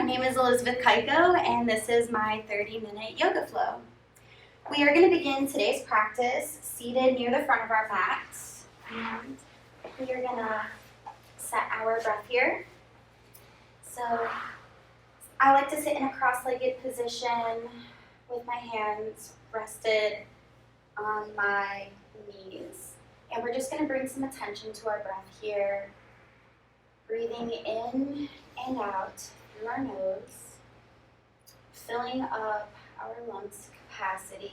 name is Elizabeth Kaiko, and this is my 30-minute yoga flow. We are going to begin today's practice seated near the front of our mat, and we are going to set our breath here. So I like to sit in a cross-legged position with my hands rested on my knees. And we're just going to bring some attention to our breath here, breathing in and out through our nose, filling up our lungs capacity,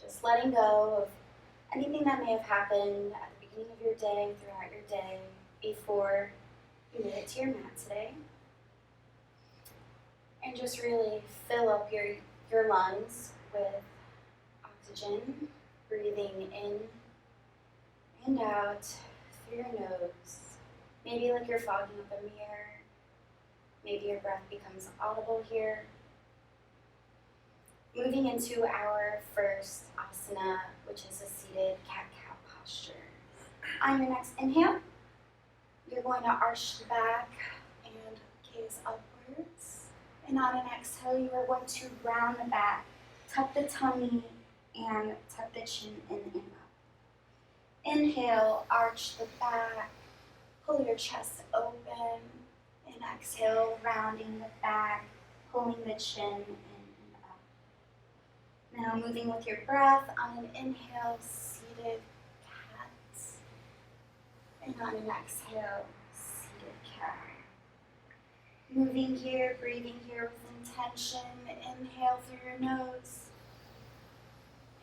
just letting go of anything that may have happened at the beginning of your day, throughout your day, before you made it to your mat today. And just really fill up your lungs with oxygen, breathing in and out through your nose. Maybe like you're fogging up a mirror. Maybe your breath becomes audible here. Moving into our first asana, which is a seated cat-cow posture. On your next inhale, you're going to arch the back and gaze upwards. And on an exhale, you are going to round the back, tuck the tummy, and tuck the chin in and up. Inhale, arch the back, pull your chest open, and exhale, rounding the back, pulling the chin in and up. Now moving with your breath, on an inhale, seated cat, and on an exhale, seated cat. Moving here, breathing here with intention. Inhale through your nose,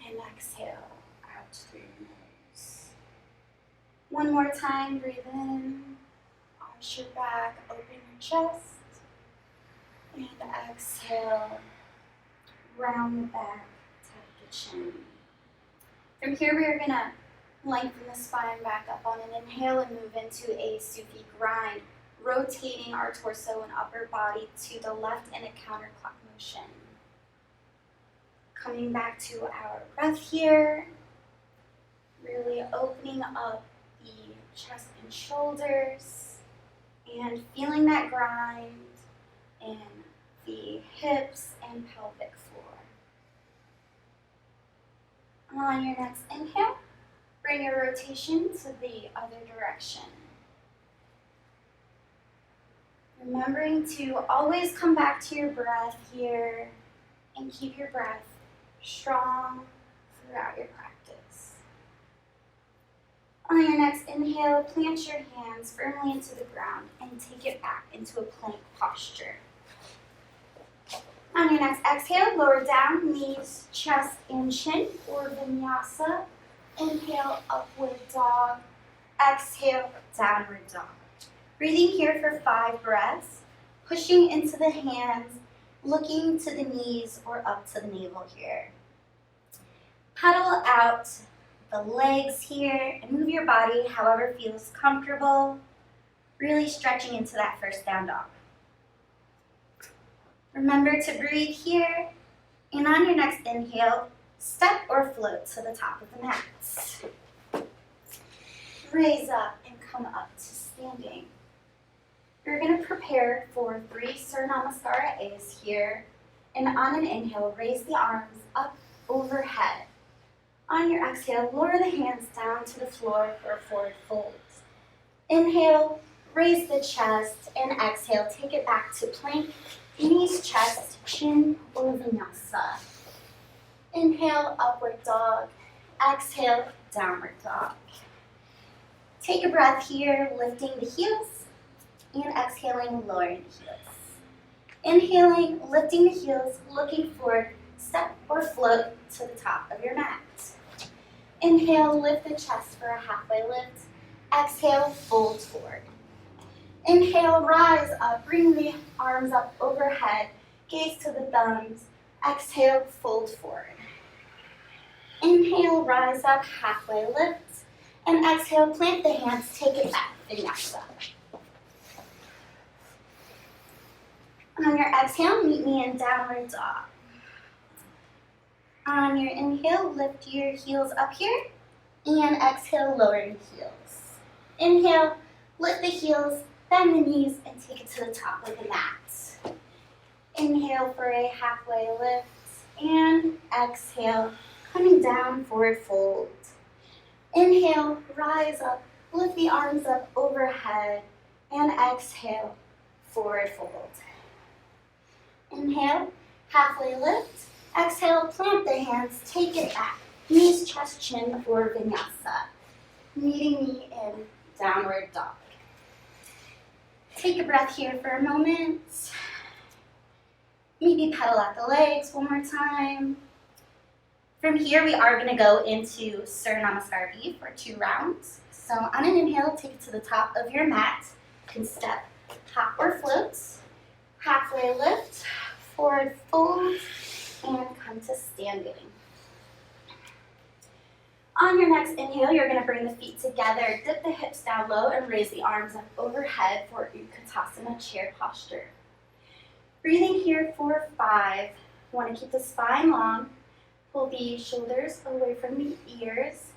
and exhale out through your nose. One more time, breathe in, arch your back, open your chest, and exhale, round the back, tuck the chin. From here, we are going to lengthen the spine back up on an inhale and move into a Sufi grind, rotating our torso and upper body to the left in a counterclock motion. Coming back to our breath here, really opening up the chest and shoulders and feeling that grind in the hips and pelvic floor. On your next inhale, bring your rotation to the other direction. Remembering to always come back to your breath here and keep your breath strong throughout your practice. On your next inhale, plant your hands firmly into the ground and take it back into a plank posture. On your next exhale, lower down, knees, chest, and chin for vinyasa. Inhale, upward dog. Exhale, downward dog. Breathing here for 5 breaths, pushing into the hands, looking to the knees or up to the navel here. Pedal out the legs here and move your body however feels comfortable, really stretching into that first down dog. Remember to breathe here, and on your next inhale, step or float to the top of the mat. Raise up and come up to standing. You're going to prepare for 3 Surya Namaskara A's here, and on an inhale, raise the arms up overhead. On your exhale, lower the hands down to the floor for forward folds. Inhale, raise the chest, and exhale, take it back to plank, knees, chest, chin, or vinyasa. Inhale, upward dog. Exhale, downward dog. Take a breath here, lifting the heels, and exhaling, lowering the heels. Inhaling, lifting the heels, looking forward, step or float to the top of your mat. Inhale, lift the chest for a halfway lift. Exhale, fold forward. Inhale, rise up, bring the arms up overhead, gaze to the thumbs. Exhale, fold forward. Inhale, rise up, halfway lift. And exhale, plant the hands, take it back, vinyasa. On your exhale, meet me in downward dog. On your inhale, lift your heels up here, and exhale, lower your heels. Inhale, lift the heels, bend the knees, and take it to the top of the mat. Inhale for a halfway lift and exhale, coming down, forward fold. Inhale, rise up, lift the arms up overhead, and exhale, forward fold. Inhale, halfway lift. Exhale, plant the hands, take it back. Knees, chest, chin for vinyasa. Meeting me in downward dog. Take a breath here for a moment. Maybe pedal out the legs one more time. From here, we are going to go into Surya Namaskar B for 2 rounds. So on an inhale, take it to the top of your mat. You can step, hop, or float. Halfway lift, forward fold, and come to standing. On your next inhale, you're going to bring the feet together, dip the hips down low, and raise the arms up overhead for Utkatasana chair posture. Breathing here for 5. Want to keep the spine long. Pull the shoulders away from the ears,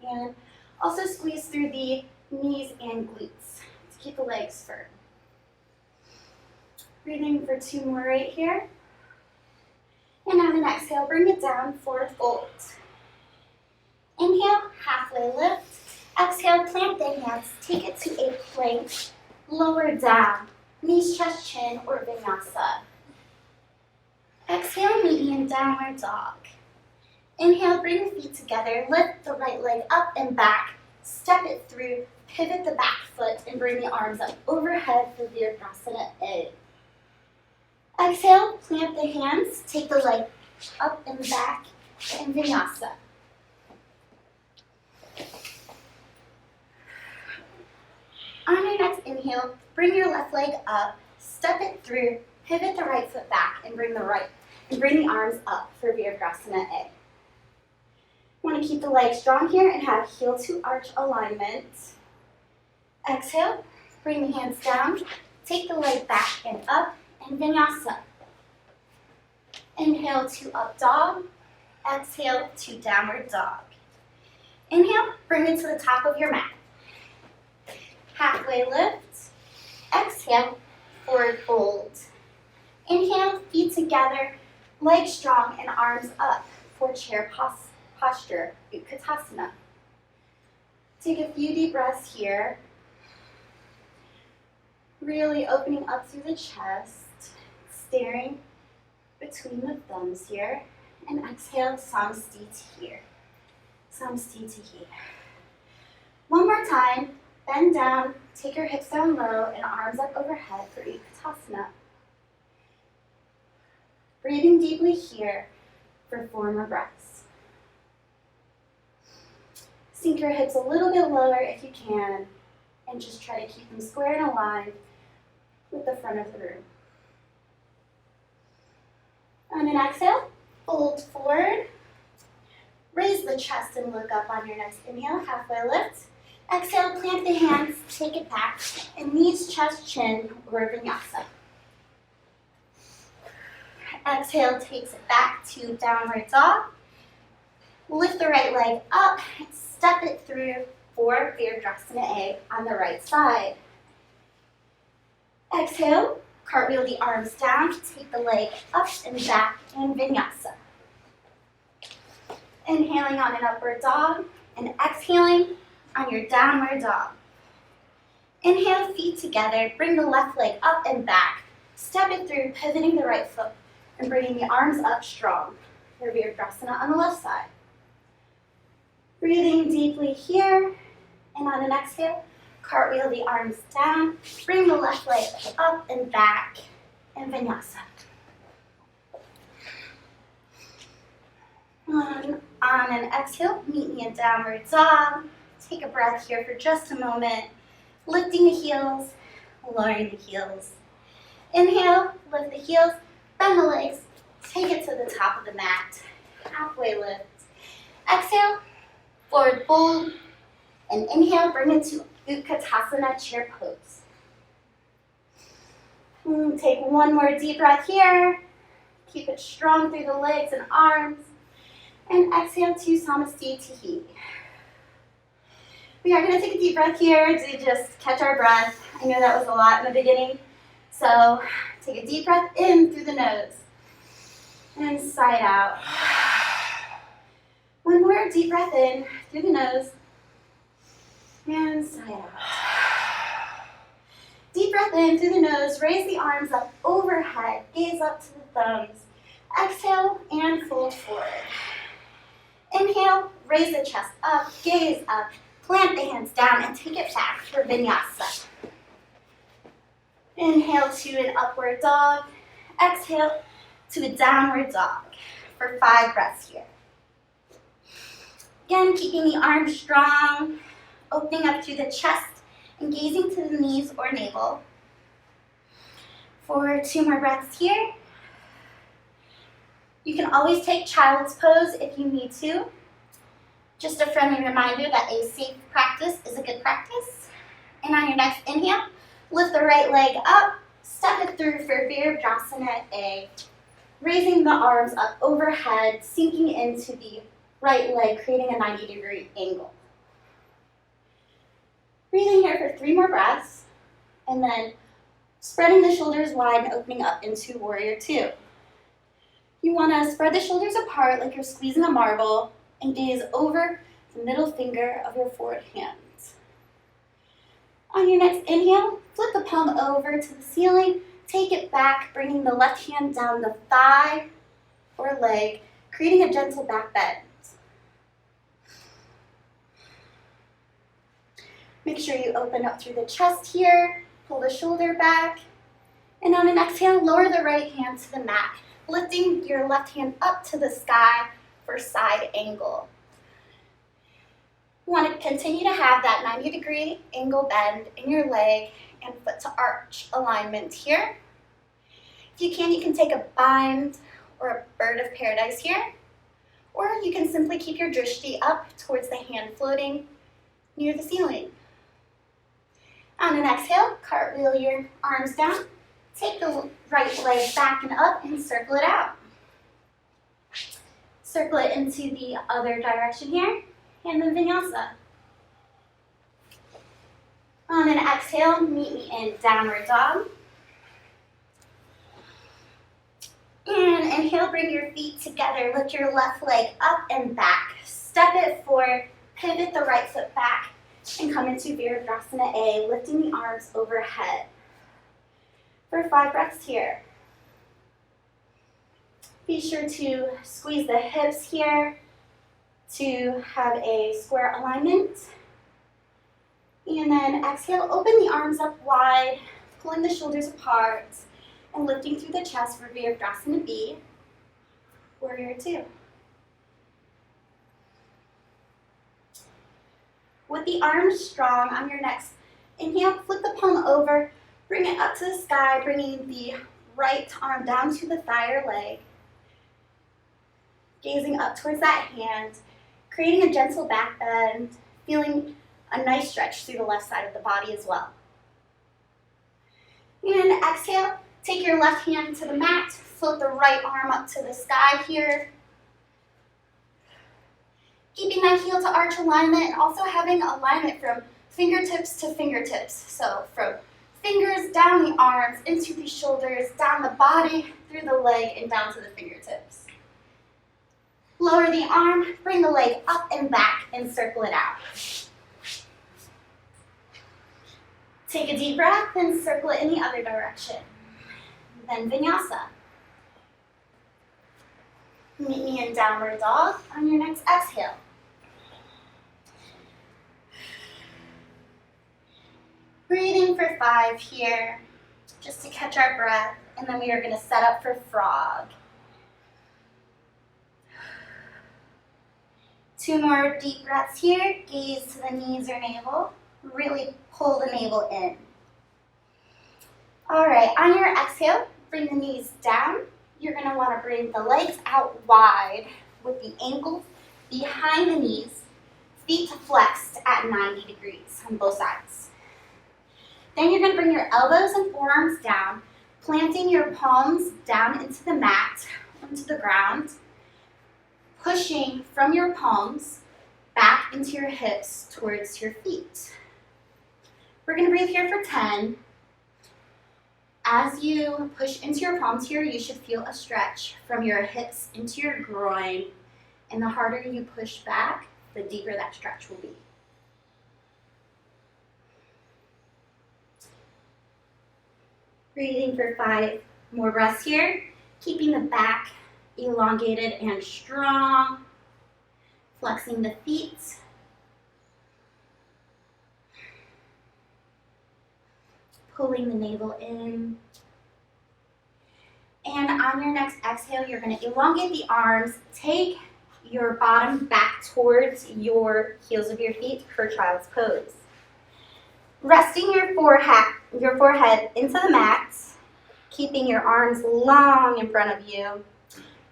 and also squeeze through the knees and glutes to keep the legs firm. Breathing for 2 more right here. And on an exhale, bring it down, forward fold. Inhale, halfway lift. Exhale, plant the hands, take it to a plank, lower down, knees, chest, chin, or vinyasa. Exhale, medium downward dog. Inhale, bring the feet together, lift the right leg up and back, step it through, pivot the back foot, and bring the arms up overhead for Virabhadrasana A. Exhale, plant the hands, take the leg up and back in vinyasa. On your next inhale, bring your left leg up, step it through, pivot the right foot back, and bring the arms up for Virabhadrasana A. Want to keep the legs strong here and have heel to arch alignment. Exhale, bring the hands down, take the leg back and up, and vinyasa. Inhale to up dog, exhale to downward dog. Inhale, bring it to the top of your mat. Halfway lift, exhale, forward fold. Inhale, feet together, legs strong and arms up for chair posture, Utkatasana. Take a few deep breaths here. Really opening up through the chest, staring between the thumbs here. And exhale, Samastiti here. Samastiti here. One more time. Bend down, take your hips down low and arms up overhead for Utkatasana. Breathing deeply here for 4 more breaths. Sink your hips a little bit lower if you can, and just try to keep them square and aligned with the front of the room. On an exhale, fold forward. Raise the chest and look up on your next inhale, halfway lift. Exhale, plant the hands, take it back, and knees, chest, chin, or vinyasa. Exhale, takes it back to downward dog. Lift the right leg up, step it through for Virabhadrasana A on the right side. Exhale, cartwheel the arms down, take the leg up and back in vinyasa. Inhaling on an upward dog, and exhaling on your downward dog. Inhale, feet together, bring the left leg up and back, step it through, pivoting the right foot, and bringing the arms up strong for Virabhadrasana on the left side. Breathing deeply here, and on an exhale, cartwheel the arms down, bring the left leg up and back in vinyasa. On an exhale, meet me in downward dog. Take a breath here for just a moment, lifting the heels, lowering the heels. Inhale, lift the heels, bend the legs, take it to the top of the mat, halfway lift. Exhale, forward fold, and inhale, bring it to Utkatasana chair pose. Take one more deep breath here, keep it strong through the legs and arms, and exhale to Samastiti. We are going to take a deep breath here to just catch our breath. I know that was a lot in the beginning, So take a deep breath in through the nose and sigh it out. One more deep breath in through the nose and sigh it out. Deep breath in through the nose, raise the arms up overhead, gaze up to the thumbs. Exhale and fold forward. Inhale, raise the chest up, gaze up, plant the hands down and take it back for vinyasa. Inhale to an upward dog. Exhale to a downward dog for 5 breaths here. Again, keeping the arms strong, opening up through the chest and gazing to the knees or navel. For 2 more breaths here. You can always take child's pose if you need to. Just a friendly reminder that a safe practice is a good practice. And on your next inhale, lift the right leg up, step it through for Virabhadrasana A. Raising the arms up overhead, sinking into the right leg, creating a 90-degree angle. Breathing here for 3 more breaths, and then spreading the shoulders wide and opening up into Warrior Two. You want to spread the shoulders apart like you're squeezing a marble and gaze over the middle finger of your forward hand. On your next inhale, flip the palm over to the ceiling, take it back, bringing the left hand down the thigh or leg, creating a gentle back bend. Make sure you open up through the chest here, pull the shoulder back, and on an exhale, lower the right hand to the mat, lifting your left hand up to the sky for side angle. You want to continue to have that 90-degree angle bend in your leg and foot to arch alignment here. If you can take a bind or a bird of paradise here, or you can simply keep your drishti up towards the hand floating near the ceiling. On an exhale, cartwheel your arms down, take the right leg back and up and circle it out. Circle it into the other direction here, and then vinyasa. On an exhale, meet me in downward dog. And inhale, bring your feet together, lift your left leg up and back. Step it forward, pivot the right foot back, and come into Virabhadrasana A, lifting the arms overhead. For 5 breaths here. Be sure to squeeze the hips here to have a square alignment. And then exhale, open the arms up wide, pulling the shoulders apart, and lifting through the chest for Virabhadrasana B, Warrior Two. With the arms strong, on your next inhale, flip the palm over, bring it up to the sky, bringing the right arm down to the thigh or leg. Gazing up towards that hand, creating a gentle back bend, feeling a nice stretch through the left side of the body as well. And exhale, take your left hand to the mat, float the right arm up to the sky here. Keeping that heel to arch alignment and also having alignment from fingertips to fingertips. So from fingers down the arms, into the shoulders, down the body, through the leg, and down to the fingertips. Lower the arm, bring the leg up and back, and circle it out. Take a deep breath and circle it in the other direction. Then vinyasa. Meet me in downward dog on your next exhale. Breathing for 5 here, just to catch our breath, and then we are going to set up for frog. 2 more deep breaths here, gaze to the knees or navel, really pull the navel in. All right, on your exhale, bring the knees down. You're going to want to bring the legs out wide with the ankles behind the knees, feet flexed at 90 degrees on both sides. Then you're going to bring your elbows and forearms down, planting your palms down into the mat, onto the ground, pushing from your palms back into your hips towards your feet. We're going to breathe here for 10. As you push into your palms here, you should feel a stretch from your hips into your groin. And the harder you push back, the deeper that stretch will be. Breathing for 5 more breaths here, keeping the back elongated and strong, flexing the feet. Pulling the navel in. And on your next exhale, you're going to elongate the arms. Take your bottom back towards your heels of your feet for child's pose. Resting your forehead into the mat, keeping your arms long in front of you.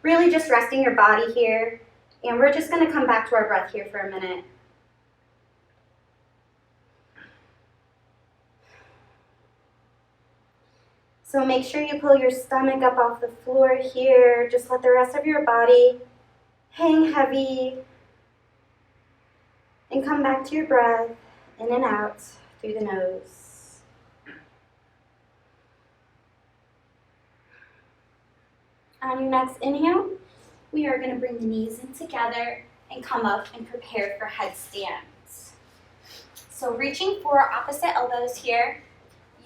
Really just resting your body here. And we're just going to come back to our breath here for a minute. So make sure you pull your stomach up off the floor here. Just let the rest of your body hang heavy. And come back to your breath, in and out through the nose. On your next inhale, we are going to bring the knees in together and come up and prepare for headstands. So reaching for opposite elbows here.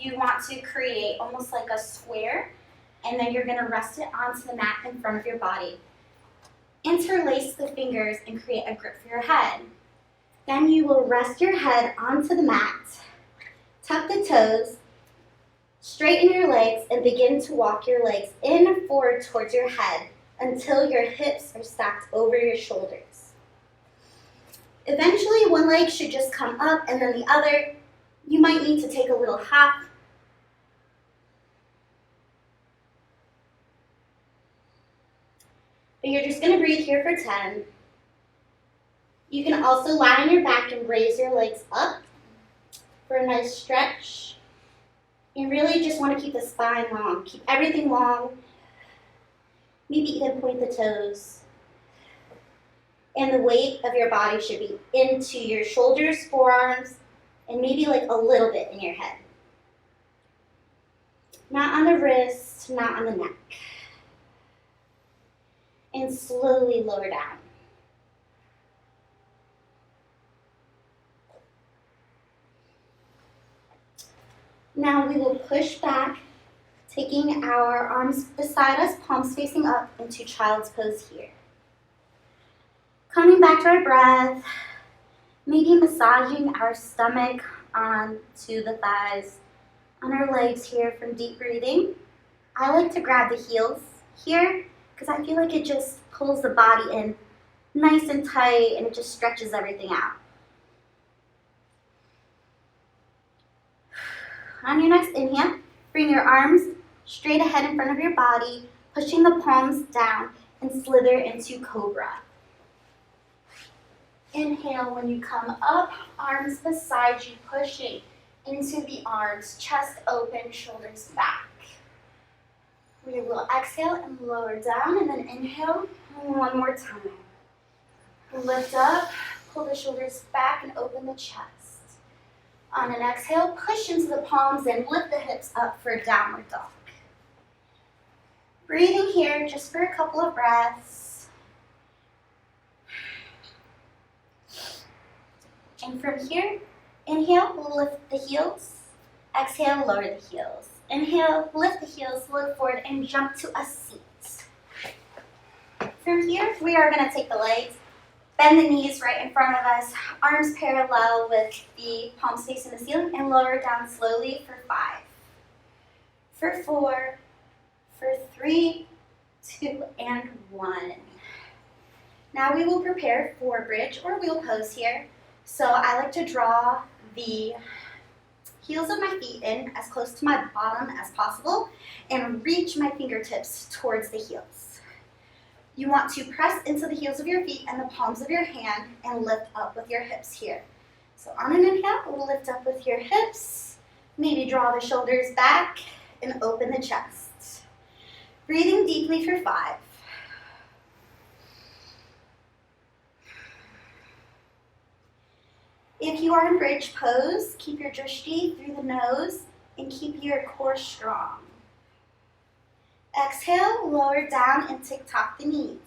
You want to create almost like a square, and then you're going to rest it onto the mat in front of your body. Interlace the fingers and create a grip for your head. Then you will rest your head onto the mat, tuck the toes, straighten your legs, and begin to walk your legs in and forward towards your head until your hips are stacked over your shoulders. Eventually, one leg should just come up and then the other. You might need to take a little hop. But you're just going to breathe here for 10. You can also lie on your back and raise your legs up for a nice stretch. And really just want to keep the spine long. Keep everything long. Maybe even point the toes. And the weight of your body should be into your shoulders, forearms, and maybe like a little bit in your head. Not on the wrist, not on the neck. And slowly lower down. Now we will push back, taking our arms beside us, palms facing up into child's pose here. Coming back to our breath, maybe massaging our stomach onto the thighs, on our legs here from deep breathing. I like to grab the heels here because I feel like it just pulls the body in nice and tight and it just stretches everything out. On your next inhale, bring your arms straight ahead in front of your body, pushing the palms down and slither into cobra. Inhale when you come up, arms beside you, pushing into the arms, chest open, shoulders back. We will exhale and lower down, and then inhale one more time. Lift up, pull the shoulders back and open the chest. On an exhale, push into the palms and lift the hips up for downward dog. Breathing here just for a couple of breaths. And from here, inhale, lift the heels. Exhale, lower the heels. Inhale, lift the heels, look forward, and jump to a seat. From here, we are going to take the legs, bend the knees right in front of us, arms parallel with the palms facing the ceiling, and lower down slowly for 5, for 4, for 3, 2, and 1. Now we will prepare for bridge or wheel pose here. So I like to draw the heels of my feet in as close to my bottom as possible and reach my fingertips towards the heels. You want to press into the heels of your feet and the palms of your hand and lift up with your hips here. So on an inhale, lift up with your hips. Maybe draw the shoulders back and open the chest. Breathing deeply for 5. If you are in bridge pose, keep your drishti through the nose and keep your core strong. Exhale, lower down and tick-tock the knees.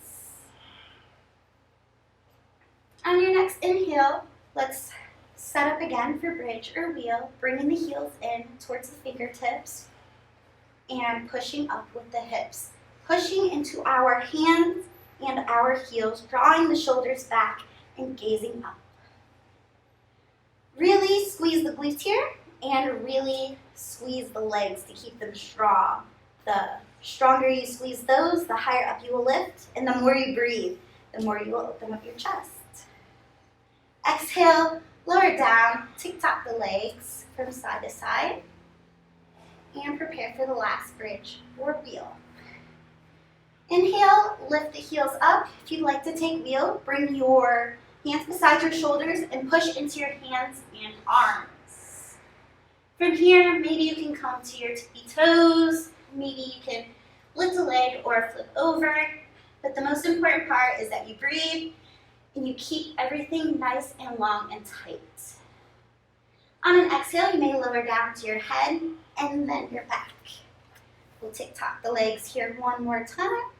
On your next inhale, let's set up again for bridge or wheel, bringing the heels in towards the fingertips and pushing up with the hips. Pushing into our hands and our heels, drawing the shoulders back and gazing up. Really squeeze the glutes here and really squeeze the legs to keep them strong. The stronger you squeeze those, the higher up you will lift, and the more you breathe, the more you will open up your chest. Exhale, lower down, tick-tock the legs from side to side, and prepare for the last bridge or wheel. Inhale, lift the heels up. If you'd like to take wheel, bring your hands beside your shoulders and push into your hands and arms. From here, maybe you can come to your tippy toes. Maybe you can lift a leg or flip over. But the most important part is that you breathe and you keep everything nice and long and tight. On an exhale, you may lower down to your head and then your back. We'll tick-tock the legs here one more time.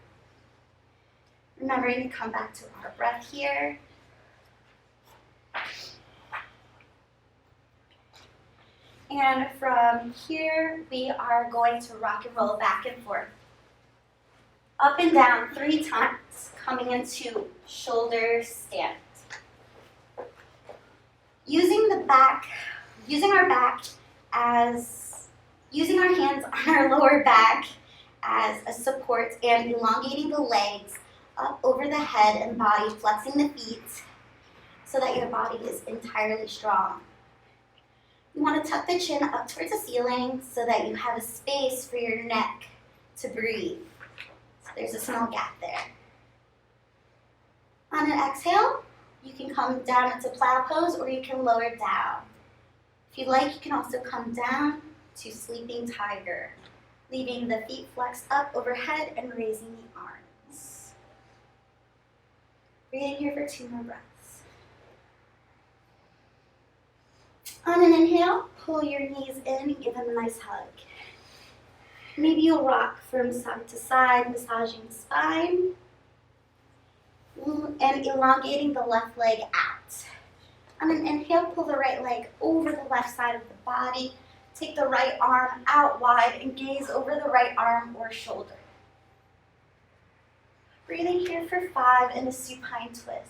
Remembering to come back to our breath here. And from here, we are going to rock and roll back and forth. Up and down 3 times, coming into shoulder stand. Using our hands on our lower back as a support and elongating the legs up over the head and body, flexing the feet so that your body is entirely strong. You want to tuck the chin up towards the ceiling so that you have a space for your neck to breathe. So there's a small gap there. On an exhale, you can come down into plow pose or you can lower down. If you'd like, you can also come down to sleeping tiger, leaving the feet flexed up overhead and raising the arms. Breathing here for 2 more breaths. On an inhale, pull your knees in and give them a nice hug. Maybe you'll rock from side to side, massaging the spine and elongating the left leg out. On an inhale, pull the right leg over the left side of the body. Take the right arm out wide and gaze over the right arm or shoulder. Breathing here for 5 in a supine twist.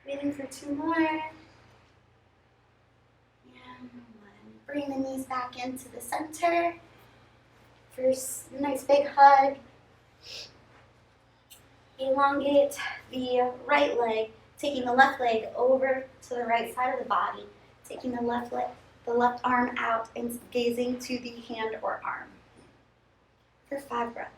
Breathing for 2 more. And 1. Bring the knees back into the center. First, nice big hug. Elongate the right leg, taking the left leg over to the right side of the body, taking the left arm out and gazing to the hand or arm. For 5 breaths.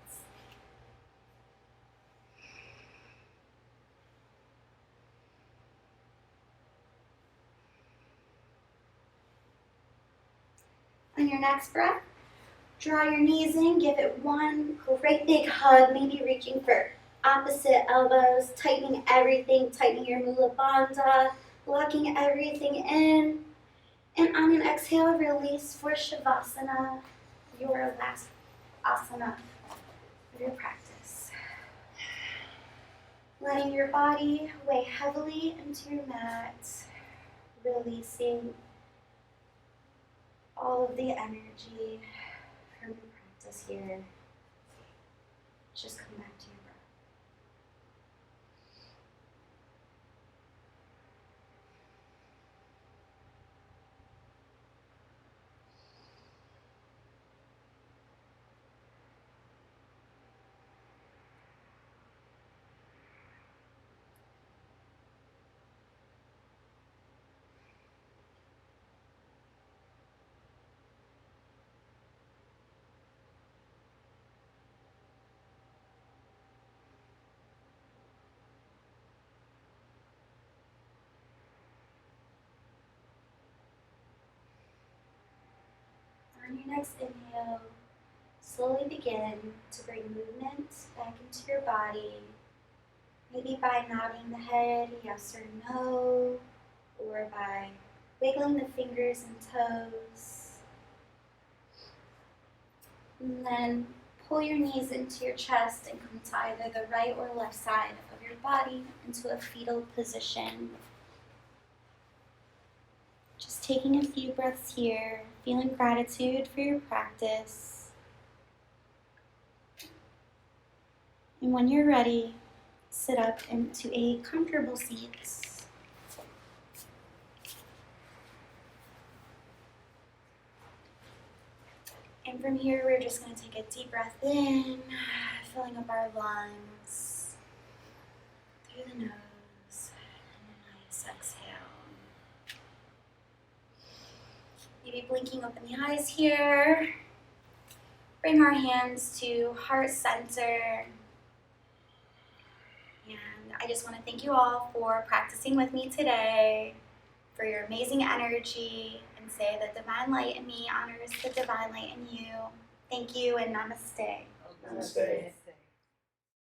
On your next breath, draw your knees in, give it one great big hug, maybe reaching for opposite elbows, tightening everything, tightening your mula bandha, locking everything in. And on an exhale, release for Shavasana, your last asana of your practice. Letting your body weigh heavily into your mat, releasing all of the energy from your practice here. Just come back to your breath. On your next inhale, slowly begin to bring movement back into your body, maybe by nodding the head yes or no, or by wiggling the fingers and toes. And then pull your knees into your chest and come to either the right or left side of your body into a fetal position. Just taking a few breaths here, feeling gratitude for your practice. And when you're ready, sit up into a comfortable seat. And from here, we're just going to take a deep breath in, filling up our lungs through the nose, and a nice exhale. Maybe blinking open the eyes here. Bring our hands to heart center. And I just want to thank you all for practicing with me today, for your amazing energy, and say that divine light in me honors the divine light in you. Thank you and namaste. Namaste.